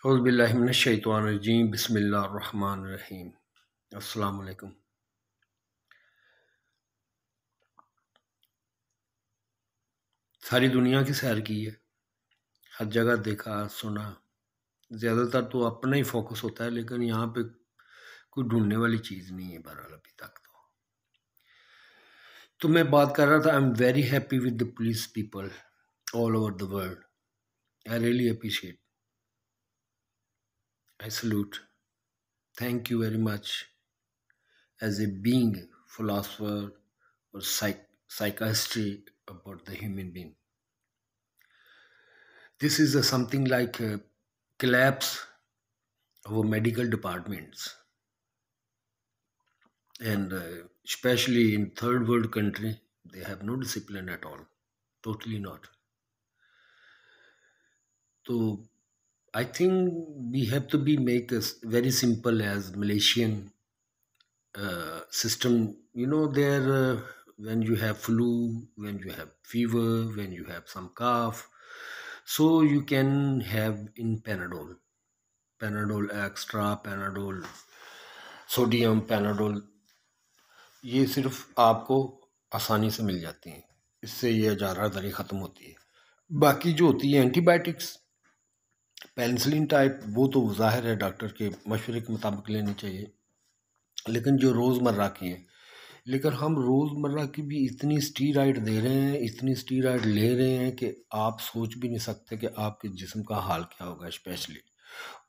औज़ुबिल्लाहिमिनश्शैतानिर्रजीम बिस्मिल्लाहिर्रहमानिर्रहीम। अस्सलाम वालेकुम। सारी दुनिया की सैर की है, हर जगह देखा सुना। ज़्यादातर तो अपना ही फोकस होता है, लेकिन यहाँ पे कोई ढूंढने वाली चीज़ नहीं है बहरहाल अभी तक। तो मैं बात कर रहा था, I am very happy with the police people all over the world. I really appreciate, I salute, thank you very much as a being philosopher or psychiatry about the human being. This is something like a collapse of medical departments, and especially in third world country, they have no discipline at all, totally not. So I think we have to be make a very simple as Malaysian system. You know, there when you have flu, when you have fever, when you have some cough, so you can have in Panadol extra, Panadol sodium, Panadol, ये सिर्फ आपको आसानी से मिल जाती हैं, इससे ये ज़्यादातर ख़त्म होती है। बाकी जो होती है एंटीबायोटिक्स, पेनिसिलिन टाइप, वो तो ज़ाहिर है डॉक्टर के मशवरे के मुताबिक लेनी चाहिए, लेकिन जो रोज़मर्रा की है, लेकिन हम रोज़मर्रा की भी इतनी स्टीरॉइड दे रहे हैं, इतनी स्टीरॉइड ले रहे हैं कि आप सोच भी नहीं सकते कि आपके जिस्म का हाल क्या होगा स्पेशली।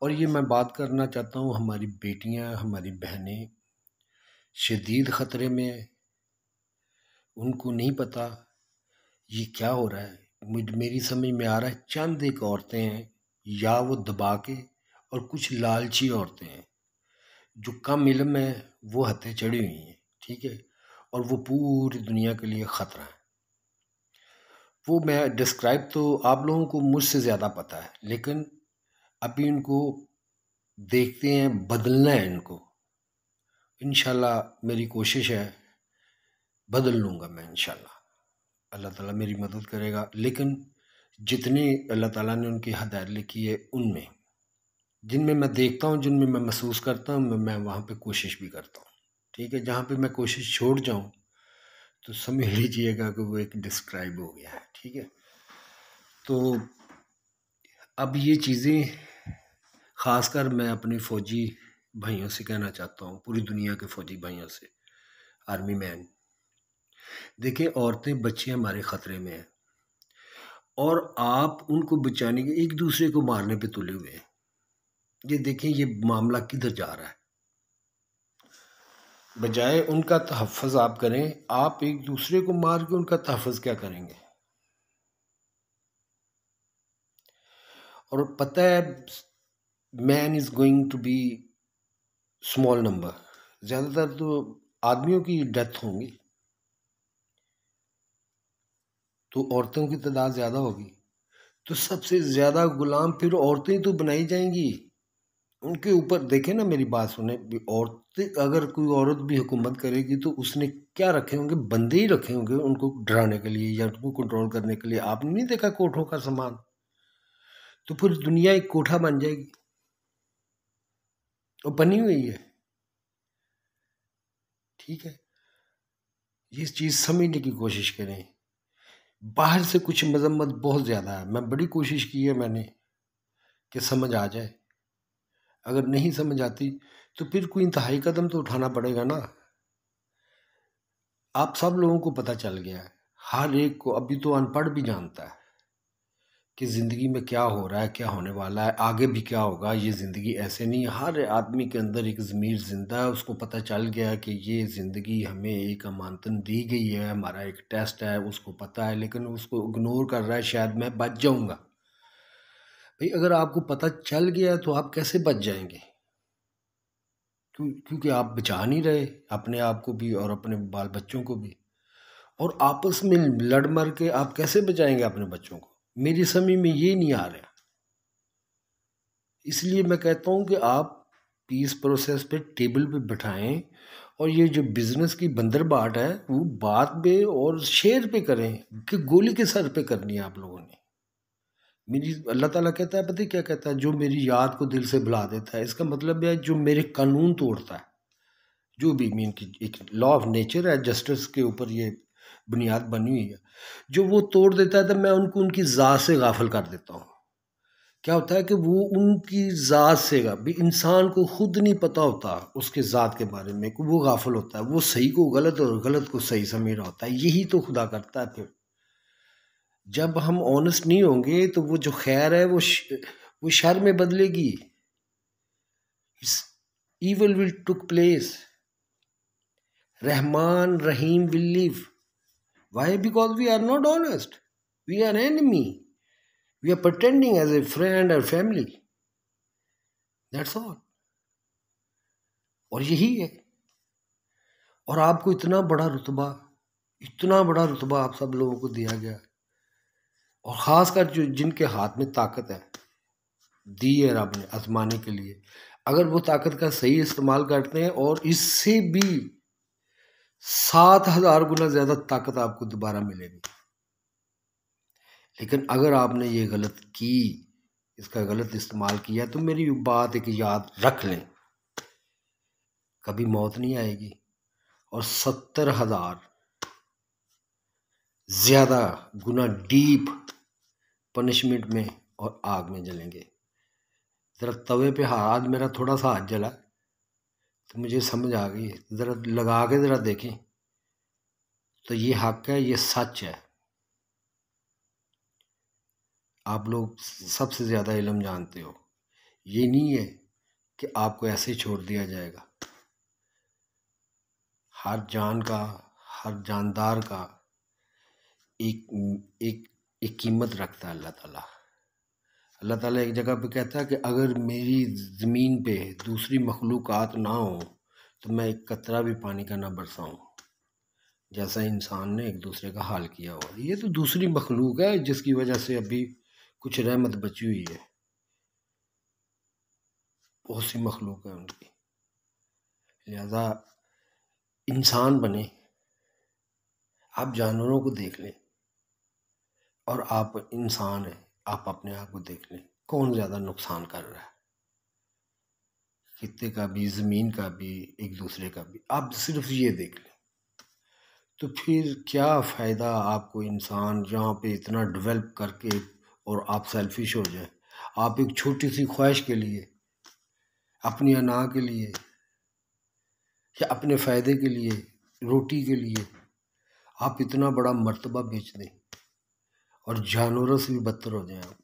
और ये मैं बात करना चाहता हूँ, हमारी बेटियाँ, हमारी बहनें शदीद ख़तरे में है, उनको नहीं पता ये क्या हो रहा है। मेरी समझ में आ रहा है चंद एक औरतें हैं, या वो दबा के, और कुछ लालची औरतें हैं जो कम इल्म है, वो हत्थे चढ़ी हुई हैं, ठीक है, और वो पूरी दुनिया के लिए ख़तरा है। वो मैं डिस्क्राइब तो आप लोगों को मुझसे ज़्यादा पता है, लेकिन अभी इनको देखते हैं, बदलना है इनको। इंशाल्लाह मेरी कोशिश है, बदल लूँगा मैं इंशाल्लाह, अल्लाह ताला मेरी मदद करेगा। लेकिन जितनी अल्लाह ताला ने उनकी हदायत लिखी है, उनमें जिनमें मैं देखता हूँ, जिनमें मैं महसूस करता हूँ, मैं वहाँ पे कोशिश भी करता हूँ, ठीक है। जहाँ पे मैं कोशिश छोड़ जाऊँ तो समझ लीजिएगा कि वो एक डिस्क्राइब हो गया है, ठीक है। तो अब ये चीज़ें ख़ासकर मैं अपने फ़ौजी भाइयों से कहना चाहता हूँ, पूरी दुनिया के फ़ौजी भाइयों से, आर्मी मैन, देखिए औरतें बच्चे हमारे ख़तरे में हैं, और आप उनको बचाने के एक दूसरे को मारने पे तुले हुए हैं। ये देखें ये मामला किधर जा रहा है। बजाय उनका तहफ़्फ़ुज़ आप करें, आप एक दूसरे को मार के उनका तहफ़्फ़ुज़ क्या करेंगे। और पता है man is going to be small number, ज़्यादातर तो आदमियों की डेथ होंगी, तो औरतों की तादाद ज़्यादा होगी, तो सबसे ज़्यादा गुलाम फिर औरतें तो बनाई जाएंगी। उनके ऊपर देखें ना, मेरी बात सुने, औरतें, अगर कोई औरत भी हुकूमत करेगी तो उसने क्या रखे होंगे, बंदे ही रखे होंगे उनको डराने के लिए या उनको कंट्रोल करने के लिए। आपने नहीं देखा कोठों का सामान, तो फिर दुनिया एक कोठा बन जाएगी, और बनी हुई है, ठीक है। ये चीज़ समझने की कोशिश करें। बाहर से कुछ मजम्मत बहुत ज़्यादा है, मैं बड़ी कोशिश की है मैंने कि समझ आ जाए, अगर नहीं समझ आती तो फिर कोई इंतहाई कदम तो उठाना पड़ेगा ना। आप सब लोगों को पता चल गया है, हर एक को, अभी तो अनपढ़ भी जानता है कि ज़िंदगी में क्या हो रहा है, क्या होने वाला है, आगे भी क्या होगा। ये ज़िंदगी ऐसे नहीं, हर आदमी के अंदर एक ज़मीर ज़िंदा है, उसको पता चल गया कि ये ज़िंदगी हमें एक अमानतन दी गई है, हमारा एक टेस्ट है, उसको पता है, लेकिन उसको इग्नोर कर रहा है, शायद मैं बच जाऊँगा। भाई अगर आपको पता चल गया तो आप कैसे बच जाएंगे, क्योंकि आप बचा नहीं रहे अपने आप को भी और अपने बाल बच्चों को भी, और आपस में लड़ मर के आप कैसे बचाएंगे अपने बच्चों को। मेरी समझ में ये नहीं आ रहा। इसलिए मैं कहता हूँ कि आप पीस प्रोसेस पे टेबल पे बिठाएं, और ये जो बिजनेस की बंदरबाट है वो बात पे और शेयर पे करें कि गोली के सर पे करनी है आप लोगों ने, मेरी अल्लाह ताला कहता है, पता है क्या कहता है, जो मेरी याद को दिल से भुला देता है, इसका मतलब है जो मेरे कानून तोड़ता है, जो भी मीन की एक लॉ ऑफ नेचर है, जस्टिस के ऊपर ये बुनियाद बनी हुई है, जो वो तोड़ देता है तो मैं उनको उनकी ज़ात से गाफिल कर देता हूँ। क्या होता है कि वो उनकी ज़ात से भी इंसान को खुद नहीं पता होता उसके ज़ात के बारे में, कि वो गाफिल होता है, वो सही को गलत और गलत को सही समझ रहा होता है। यही तो खुदा करता है। फिर जब हम ऑनेस्ट नहीं होंगे तो वो जो खैर है वो शर में बदलेगी। evil will took place. Rahman Rahim will live. Why? Because we are not honest. We are enemy. We are pretending as a friend or family. That's all. और यही है। और आपको इतना बड़ा रुतबा आप सब लोगों को दिया गया, और ख़ासकर जो जिनके हाथ में ताकत है, दी है रब ने आजमाने के लिए, अगर वो ताकत का सही इस्तेमाल करते हैं, और इससे भी 7,000 गुना ज़्यादा ताकत आपको दोबारा मिलेगी। लेकिन अगर आपने ये गलत की, इसका गलत इस्तेमाल किया, तो मेरी बात एक याद रख लें, कभी मौत नहीं आएगी, और 70,000 ज़्यादा गुना डीप पनिशमेंट में और आग में जलेंगे। ज़रा तवे पे हाथ, मेरा थोड़ा सा हाथ जला तो मुझे समझ आ गई, ज़रा लगा के ज़रा देखें तो ये हक है, ये सच है। आप लोग सबसे ज़्यादा इल्म जानते हो। ये नहीं है कि आपको ऐसे ही छोड़ दिया जाएगा। हर जान का, हर जानदार का एक एक एक कीमत रखता है अल्लाह ताला। अल्लाह ताला एक जगह पे कहता है कि अगर मेरी ज़मीन पे दूसरी मखलूक़ात ना हो तो मैं एक कतरा भी पानी का ना बरसाऊँ, जैसा इंसान ने एक दूसरे का हाल किया हुआ। ये तो दूसरी मखलूक है जिसकी वजह से अभी कुछ रहमत बची हुई है। बहुत सी मखलूक है उनकी। लिहाजा इंसान बने, आप जानवरों को देख लें और आप इंसान हैं, आप अपने आप को देख लें, कौन ज़्यादा नुकसान कर रहा है, खित्ते का भी, ज़मीन का भी, एक दूसरे का भी। आप सिर्फ ये देख लें तो फिर क्या फ़ायदा आपको, इंसान जहाँ पे इतना डेवलप करके और आप सेल्फिश हो जाए। आप एक छोटी सी ख्वाहिश के लिए, अपनी अना के लिए, या अपने फ़ायदे के लिए, रोटी के लिए आप इतना बड़ा मर्तबा बेच दें और जानवरों से भी बदतर हो जाएं आप।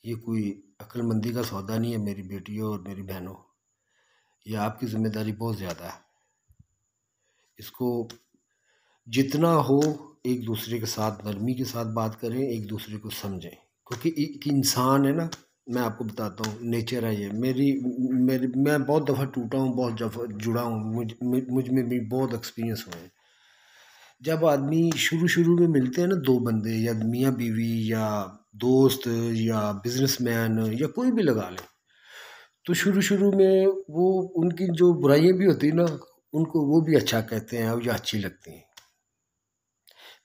ये कोई अक्लमंदी का सौदा नहीं है मेरी बेटियों और मेरी बहनों। ये आपकी ज़िम्मेदारी बहुत ज़्यादा है। इसको जितना हो एक दूसरे के साथ नरमी के साथ बात करें, एक दूसरे को समझें, क्योंकि एक इंसान है ना, मैं आपको बताता हूँ, नेचर है ये मेरी मेरी मैं बहुत दफ़ा टूटा हूँ, बहुत दफ़ा जुड़ा हूँ, मुझ में भी बहुत एक्सपीरियंस हुए हैं। जब आदमी शुरू शुरू में मिलते हैं ना, दो बंदे या मियाँ बीवी या दोस्त या बिजनेसमैन या कोई भी लगा लें, तो शुरू शुरू में वो उनकी जो बुराइयां भी होती है ना, उनको वो भी अच्छा कहते हैं और या अच्छी लगती हैं।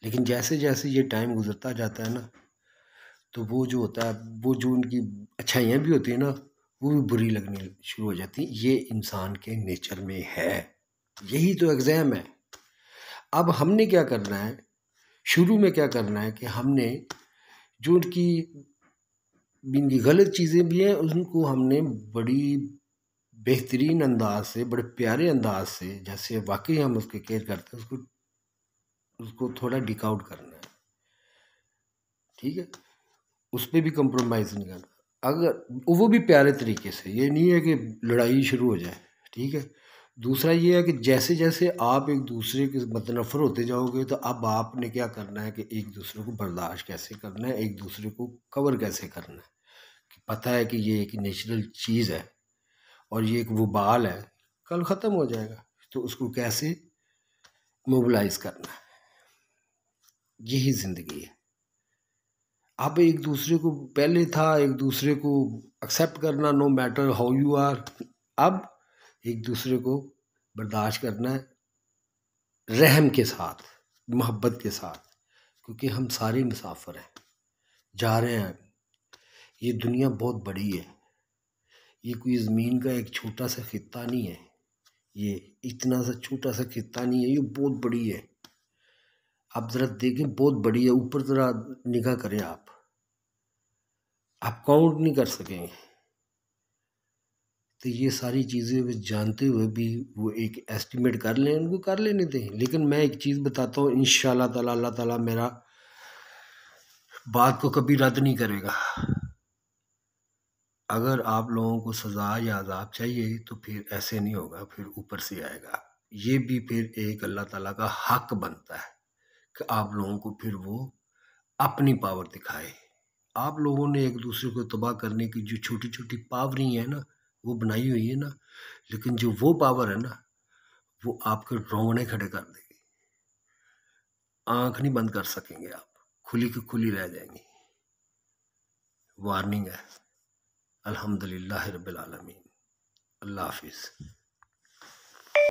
लेकिन जैसे जैसे ये टाइम गुजरता जाता है ना, तो वो जो होता है, वो जो उनकी अच्छाइयाँ भी होती है ना, वो भी बुरी लगने शुरू हो जाती हैं। ये इंसान के नेचर में है। यही तो एग्ज़ाम है। अब हमने क्या करना है, शुरू में क्या करना है कि हमने जो उनकी इनकी गलत चीज़ें भी हैं, उनको हमने बड़ी बेहतरीन अंदाज से, बड़े प्यारे अंदाज से, जैसे वाकई हम उसकी केयर करते हैं, उसको उसको थोड़ा डिक आउट करना है। ठीक है, उस पर भी कंप्रोमाइज़ नहीं करना। अगर वो भी प्यारे तरीके से, ये नहीं है कि लड़ाई शुरू हो जाए। ठीक है। दूसरा ये है कि जैसे जैसे आप एक दूसरे के मतनफ़र होते जाओगे, तो अब आपने क्या करना है कि एक दूसरे को बर्दाश्त कैसे करना है, एक दूसरे को कवर कैसे करना है। कि पता है कि ये एक नेचुरल चीज़ है और ये एक वबाल है, कल ख़त्म हो जाएगा, तो उसको कैसे मोबिलाइज़ करना है। यही ज़िंदगी है। अब एक दूसरे को, पहले था एक दूसरे को एक्सेप्ट करना, no matter how you are. अब एक दूसरे को बर्दाश्त करना है, रहम के साथ, मोहब्बत के साथ, क्योंकि हम सारे मुसाफिर हैं। जा रहे हैं। ये दुनिया बहुत बड़ी है, ये कोई ज़मीन का एक छोटा सा खित्ता नहीं है, ये इतना सा छोटा सा खित्ता नहीं है, ये बहुत बड़ी है। आप ज़रा देखें, बहुत बड़ी है, ऊपर ज़रा निगाह करें आप काउंट नहीं कर सकेंगे। तो ये सारी चीज़ें वे जानते हुए भी वो एक एस्टिमेट कर लें, उनको कर लेने दें। लेकिन मैं एक चीज़ बताता हूँ, इंशाल्लाह ताला अल्लाह ताला मेरा बात को कभी रद्द नहीं करेगा। अगर आप लोगों को सज़ा या अज़ाब चाहिए तो फिर ऐसे नहीं होगा, फिर ऊपर से आएगा। ये भी फिर एक अल्लाह ताला का हक बनता है कि आप लोगों को फिर वो अपनी पावर दिखाए। आप लोगों ने एक दूसरे को तबाह करने की जो छोटी छोटी पावरें हैं ना, वो बनाई हुई है ना, लेकिन जो वो पावर है ना, वो आपके रोंगटे खड़े कर देगी। आंख नहीं बंद कर सकेंगे आप, खुली की खुली रह जाएंगी। वार्निंग है। अल्हम्दुलिल्लाह रब्बिल आलमीन। अल्लाह हाफिज़।